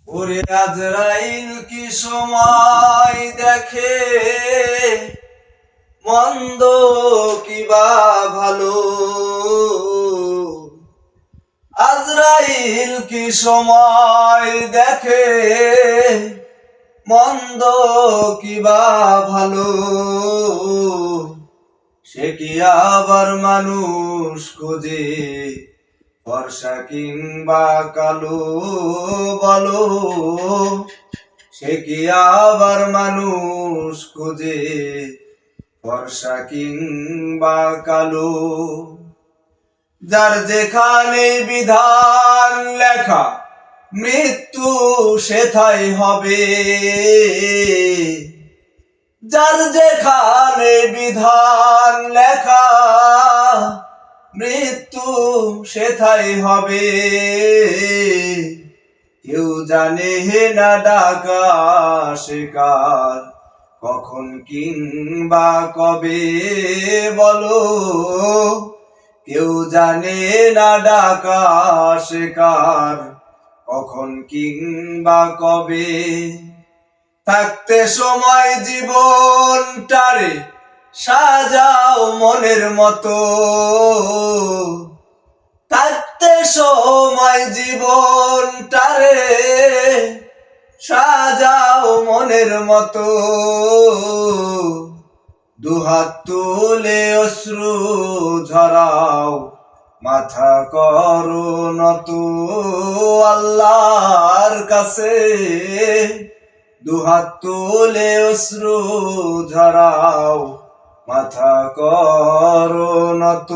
ওরে আজরাইল কি সময় দেখে, মন্দ কিবা ভালো। আজরাইল কি সময় দেখে, মন্দ কিবা ভালো। সে কি আবার মানুষ খোঁজে, ফর্সা কিংবা কালো বলো। সে কি আবার মানুষ খোঁজে, ফর্সা কিংবা কালো। যার যেখানে বিধান লেখা, মৃত্যু সেথায় হবে। যার যেখানে বিধান লেখা, মৃত্যু সেথায় হবে। কেউ জানে না ডাকা শিকার, কখন কিংবা কবে বলো। কেউ জানে না ডাকা শিকার, কখন কিংবা কবে। থাকতে সময় জীবনটারে সাজাও মনের মতো। থাকতে সময় জীবনটারে সাজাও মনের মতো। দুহাত তুলে অশ্রু ঝরাও, মাথা করো নত আল্লাহর কাছে। দুহাত তুলে অশ্রু ঝরাও, মাথা করো নত।